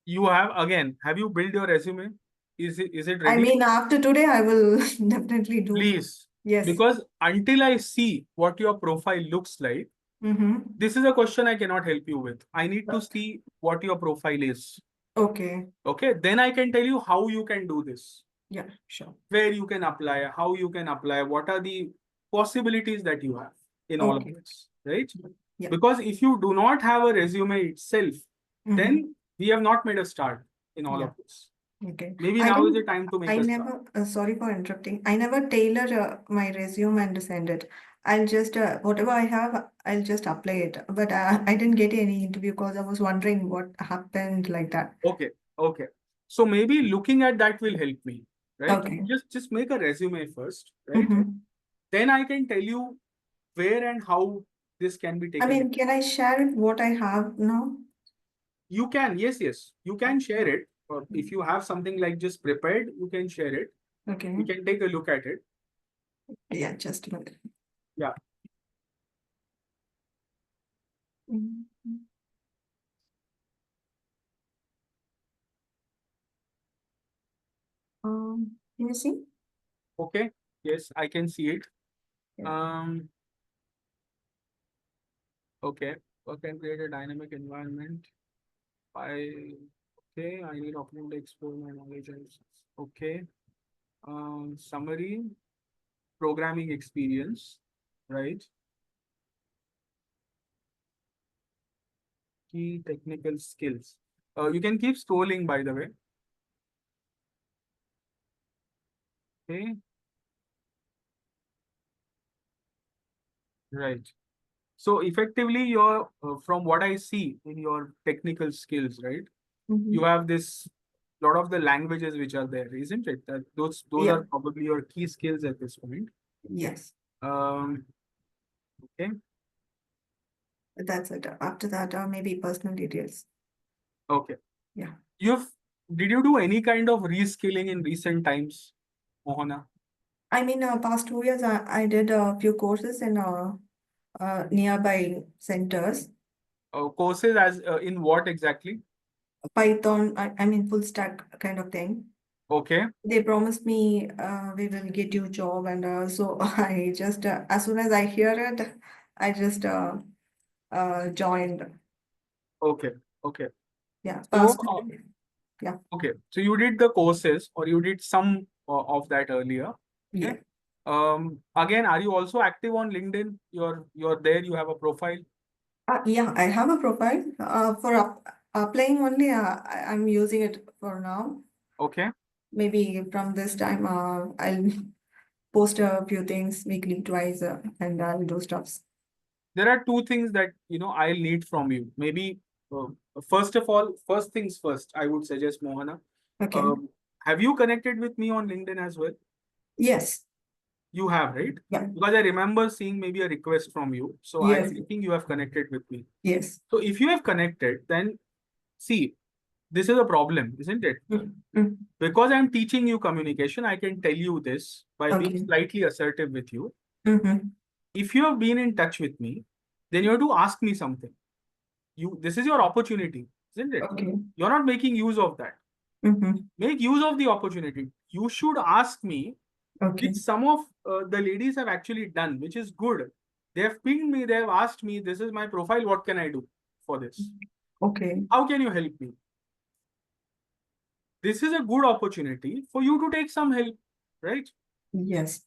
You have you built your resume? Is it I ready? mean, after today, I will definitely do. Please. Yes. Because until I see what your profile looks like, Mm-hmm. this is a question I cannot help you with. I need to see what your profile is. Okay. Okay. Then I can tell you how you can do this, Yeah, sure. where you can apply, how you can apply, what are the possibilities that you have in all of Okay. this, right? Yeah. Because if you do not have a resume itself, Mhm. then we have not made a start in all Yeah. of this. Okay. Maybe I now is don't, the time to make I a never, start. sorry for interrupting. I never tailor my resume and send it. I'll just, whatever I have, I'll just apply it. But I didn't get any interview because I was wondering what happened like that. Okay, okay. So maybe looking at that will help me, right? Okay. Just make a resume first, right? Mm-hmm. Then I can tell you where and how this can be I taken. mean, can I share what I have now? You can, yes, you can share it. Or if you have something like just prepared, you can share it. Okay. We can take a look at it. Yeah, just a minute. Yeah. Mhm. Can you see? Okay. Yes, I can see it. Yeah. Okay. Work and create a dynamic environment. Okay, I need opportunity to explore my knowledge. Okay. Summary, programming experience, right? Key technical skills. You can keep scrolling, by the way. Okay. Right. So effectively, your from what I see in your technical skills, right? Mhm. You have this lot of the languages which are there, isn't it? That those Yeah. are probably your key skills at this point. Yes, Okay. that's it. After that, maybe personal details. Okay. Yeah. Did you do any kind of reskilling in recent times, Mohana? I mean, past 2 years, I did a few courses in nearby centers. Courses as in what exactly? Python, I mean, full stack kind of thing. Okay. They promised me we will get you a job, and so I just as soon as I hear it, I just joined. Okay. Okay. Yeah, So, past yeah, okay. So you did the courses or you did some of that earlier. yeah. Okay. Again, are you also active on LinkedIn? You're there, you have a profile. Yeah, I have a profile for applying only. I'm using it for now. Okay. Maybe from this time, I'll post a few things weekly, twice, and I'll do stuffs. There are two things that I'll need from you. Maybe uh, first of all, first things first, I would suggest, Mohana. Okay. Have you connected with me on LinkedIn as well? Yes. You have, right? Yeah. Because I remember seeing maybe a request from you. So Yes. I'm thinking you have connected with me. Yes. So if you have connected, then see, this is a problem, isn't it? Mm. Because I'm teaching you communication, I can tell you this by being Okay. slightly assertive with you. Mm-hmm. If you have been in touch with me, then you have to ask me something. This is your opportunity, isn't it? Okay. You're not making use of that. Mm-hmm. Make use of the opportunity. You should ask me, Okay. which some of the ladies have actually done, which is good. They have pinged me, they have asked me, this is my profile, what can I do for this? Okay. How can you help me? This is a good opportunity for you to take some help, right? Yes.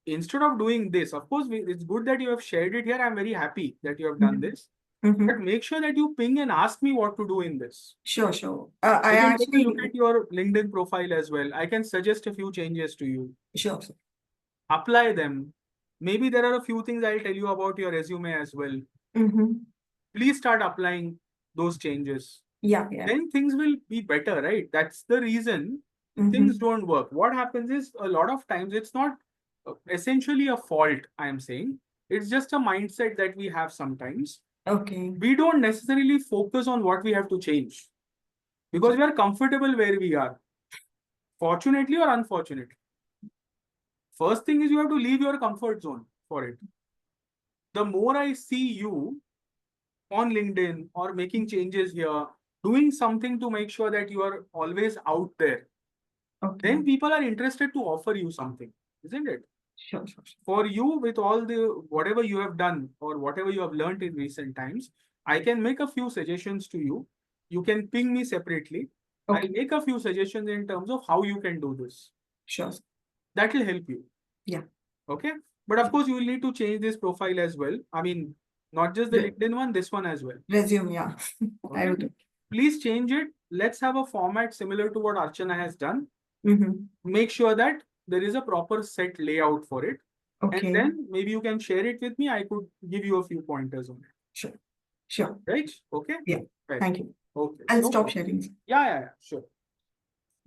instead of doing this, of course, it's good that you have shared it here. I'm very happy that you have done this. Mm-hmm. But make sure that you ping and ask me what to do in this. Sure. I You can take a actually, look at your LinkedIn profile as well. I can suggest a few changes to you. sure, sir. Apply them. Maybe there are a few things I'll tell you about your resume as well. Mm-hmm. Please start applying those changes. Yeah. Then things will be better, right? That's the reason Mm-hmm. things don't work. What happens is a lot of times it's not essentially a fault, I am saying. It's just a mindset that we have sometimes. Okay. We don't necessarily focus on what we have to change because we are comfortable where we are, fortunately or unfortunately. First thing is you have to leave your comfort zone for it. The more I see you on LinkedIn or making changes here, doing something to make sure that you are always out there, Okay. then people are interested to offer you something, isn't it? Sure. For you, with all the whatever you have done or whatever you have learned in recent times, I can make a few suggestions to you. You can ping me separately. Okay. I'll make a few suggestions in terms of how you can do this. Sure. That will help you. Yeah. Okay. But of course, you will need to change this profile as well. I mean, not just the Yeah. LinkedIn one, this one as well. Resume, yeah. I Okay. will do. Please change it. Let's have a format similar to what Archana has done. Mm-hmm. Make sure that there is a proper set layout for it. Okay. And then maybe you can share it with me. I could give you a few pointers on it. Sure. Right? Okay. Yeah. Right. Thank you. Okay. I'll No stop problem. sharing. Yeah. Sure.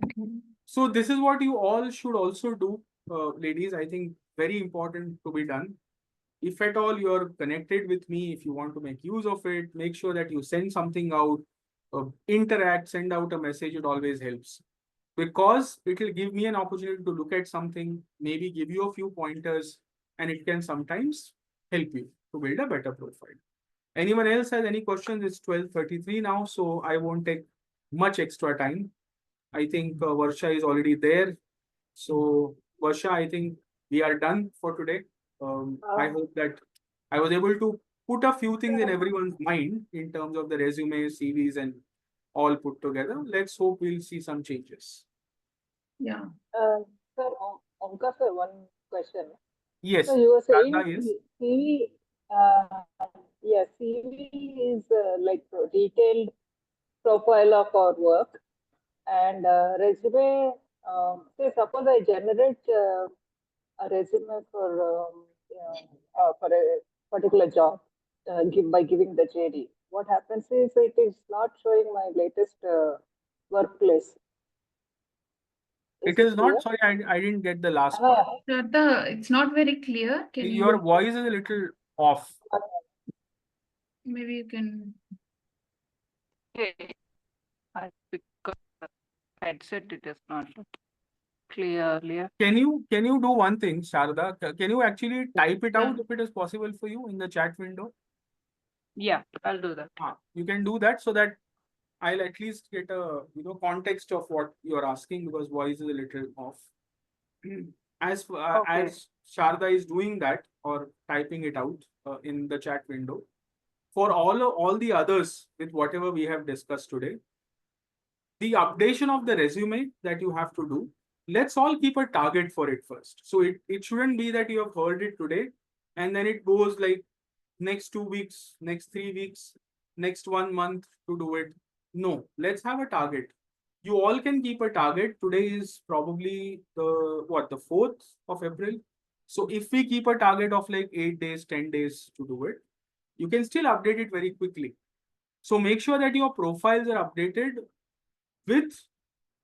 Okay. So this is what you all should also do, ladies. I think very important to be done. If at all you're connected with me, if you want to make use of it, make sure that you send something out, interact, send out a message. It always helps because it will give me an opportunity to look at something, maybe give you a few pointers, and it can sometimes help you to build a better profile. Anyone else has any questions? It's 12:33 now, so I won't take much extra time. I think Varsha is already there. So Varsha, I think we are done for today. I hope that I was able to put a few things in everyone's mind in terms of the resume, CVs, and all put together. Let's hope we'll see some changes. Yeah. Sir, Omkar sir, one question. Yes. So you were saying Radha, yes. CV, yes, CV is like a detailed profile of our work, and resume. Say, suppose I generate a resume for a particular job, by giving the JD. What happens is it is not showing my latest workplace. It it is clear? not. Sorry, I didn't get the last part. It's not very clear. Can Your you voice is a little off. maybe you can Because headset it is not clearly. Can you do one thing, Sharda? Can you actually type it out Yeah. if it is possible for you in the chat window? Yeah, I'll do that. You can do that so that I'll at least get a context of what you're asking because voice is a little off. As Sharda is doing that or typing it out in the chat window, for all the others with whatever we have discussed today, the updation of the resume that you have to do, let's all keep a target for it first. So it shouldn't be that you have heard it today and then it goes like next 2 weeks, next 3 weeks, next 1 month to do it. No, let's have a target. You all can keep a target. Today is probably the 4th of April. So if we keep a target of like 8 days, 10 days to do it, you can still update it very quickly. So make sure that your profiles are updated with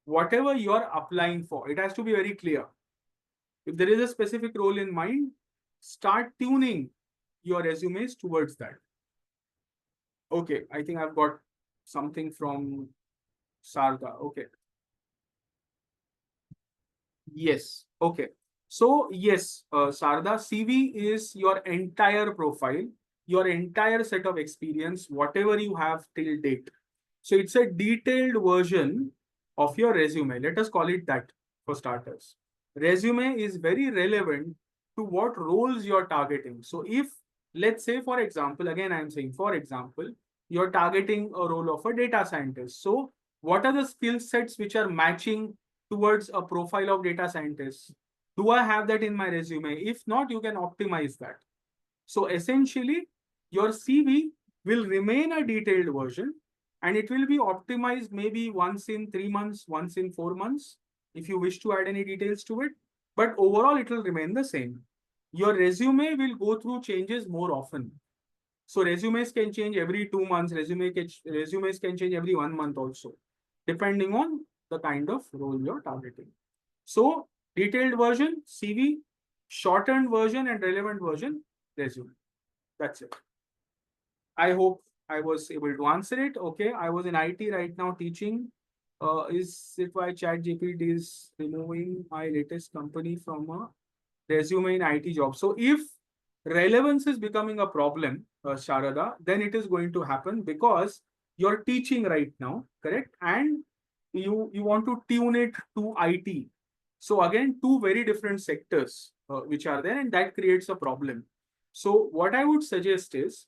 whatever you are applying for. It has to be very clear. If there is a specific role in mind, start tuning your resumes towards that. Okay, I think I've got something from Sarda. Okay. Yes. Okay. So yes, Sarda, CV is your entire profile, your entire set of experience, whatever you have till date. So it's a detailed version of your resume. Let us call it that for starters. Resume is very relevant to what roles you're targeting. So if, let's say, for example, again, I'm saying, for example, you're targeting a role of a data scientist. So what are the skill sets which are matching towards a profile of data scientists? Do I have that in my resume? If not, you can optimize that. So essentially, your CV will remain a detailed version and it will be optimized maybe once in 3 months, once in 4 months, if you wish to add any details to it. But overall, it will remain the same. Your resume will go through changes more often. So resumes can change every 2 months, resumes can change every 1 month also, depending on the kind of role you're targeting. So detailed version, CV, shortened version and relevant version, resume. That's it. I hope I was able to answer it. Okay, I was in IT right now teaching. Is it why ChatGPT is removing my latest company from a resume in IT job? So if relevance is becoming a problem, Sharada, then it is going to happen because you're teaching right now, correct? And you want to tune it to IT. So again, two very different sectors which are there, and that creates a problem. So what I would suggest is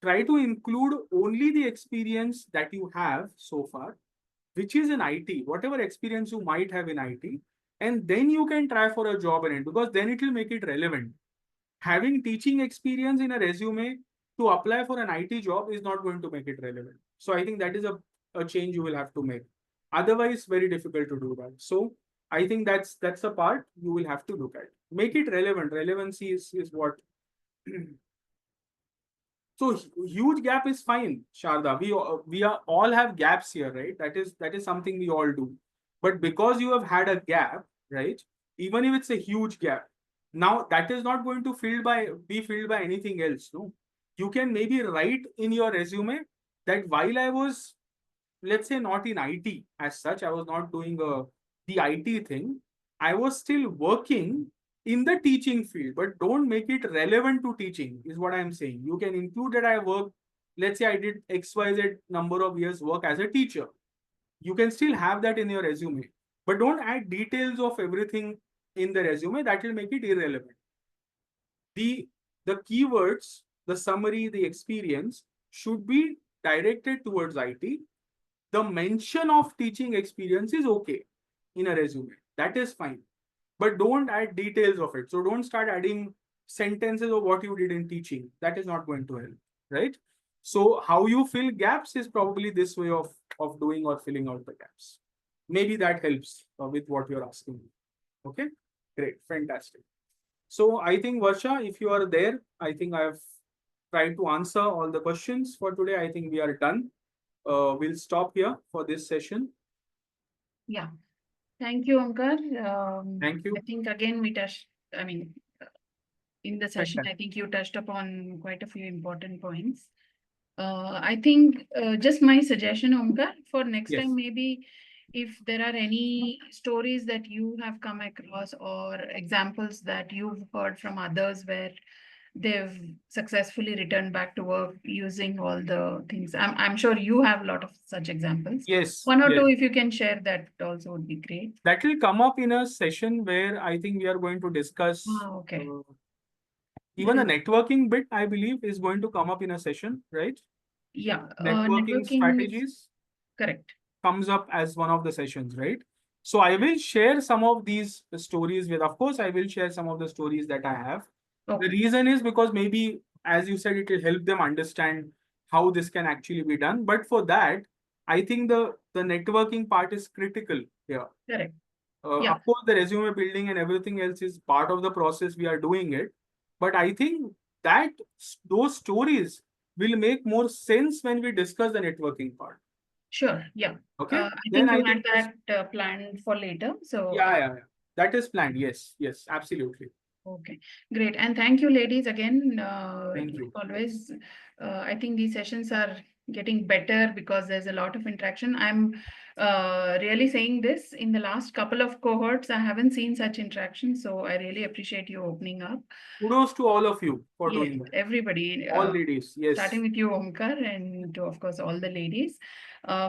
try to include only the experience that you have so far, which is in IT, whatever experience you might have in IT, and then you can try for a job in it because then it will make it relevant. Having teaching experience in a resume to apply for an IT job is not going to make it relevant. So I think that is a change you will have to make. Otherwise, very difficult to do that. So I think that's the part you will have to look at. Make it relevant. Relevancy is what. So huge gap is fine, Sharda. We are all have gaps here, right? That is something we all do. But because you have had a gap, right? Even if it's a huge gap, now that is not going to be filled by anything else. No, you can maybe write in your resume that while I was, let's say, not in IT as such, I was not doing the IT thing. I was still working in the teaching field, but don't make it relevant to teaching, is what I'm saying. You can include that I work, let's say I did XYZ number of years work as a teacher. You can still have that in your resume, but don't add details of everything in the resume. That will make it irrelevant. The keywords, the summary, the experience should be directed towards IT. The mention of teaching experience is okay in a resume. That is fine. But don't add details of it. So don't start adding sentences of what you did in teaching. That is not going to help, right? So how you fill gaps is probably this way of doing or filling out the gaps. Maybe that helps with what you're asking. Okay, great, fantastic. So I think Varsha, if you are there, I think I have tried to answer all the questions for today. I think we are done. We'll stop here for this session. Yeah. Thank you, Omkar. Thank you. I think again we touched, I mean, in the session, I think you touched upon quite a few important points. I think just my suggestion, Omkar, for next Yes. time, maybe if there are any stories that you have come across or examples that you've heard from others where they've successfully returned back to work using all the things. I'm sure you have a lot of such examples. Yes. One or yes. two, if you can share, that also would be great. That will come up in a session where I think we are going to discuss. Okay. Even the networking bit, I believe, is going to come up in a session, right? Yeah. Networking Networking strategies correct. comes up as one of the sessions, right? So I will share some of these stories with, of course, I will share some of the stories that I have. Okay. The reason is because maybe, as you said, it will help them understand how this can actually be done. But for that, I think the networking part is critical here. Correct. Yeah. Of course, the resume building and everything else is part of the process. We are doing it. But I think that those stories will make more sense when we discuss the networking part. Sure. Yeah. Okay. I Then think you I had think that planned for later. So yeah. That is planned. Yes. Yes. Absolutely. okay, great. And thank you, ladies, again. Thank you. Always, I think these sessions are getting better because there's a lot of interaction. I'm really saying this in the last couple of cohorts, I haven't seen such interaction. So I really appreciate you opening up. Kudos to all of you for Yes, doing that. everybody. All ladies. Yes. Starting with you, Omkar, and to, of course, all the ladies.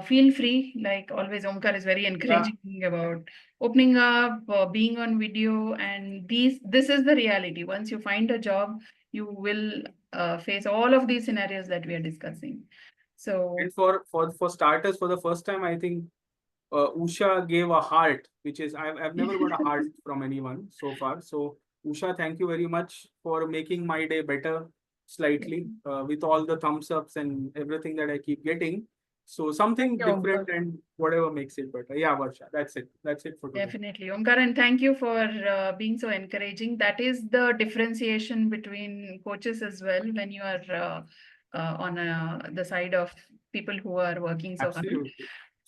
Feel free, like always, Omkar is very encouraging about opening up, being on video, and this is the reality. Once you find a job, you will face all of these scenarios that we are discussing. So And for starters, for the first time, I think Usha gave a heart, which is I've never got a heart from anyone so far. So Usha, thank you very much for making my day better slightly with all the thumbs ups and everything that I keep getting. So something Thank you, different Omkar. and whatever makes it better. Yeah, Varsha, that's it. That's it for today. Definitely, Omkar, and thank you for being so encouraging. That is the differentiation between coaches as well when you are on the side of people who are working so hard. Absolutely.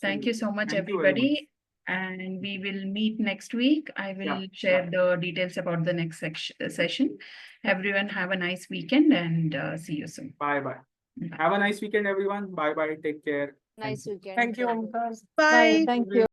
Thank you so much, Thank you very everybody. And we will meet next week. I will Yeah, share the details about the next session. Everyone have a nice weekend and see you soon. Bye bye. Bye. Have a nice weekend, everyone. Bye bye. Take care. Nice Thank you. weekend. Thank you, Omkar. Bye. Thank you.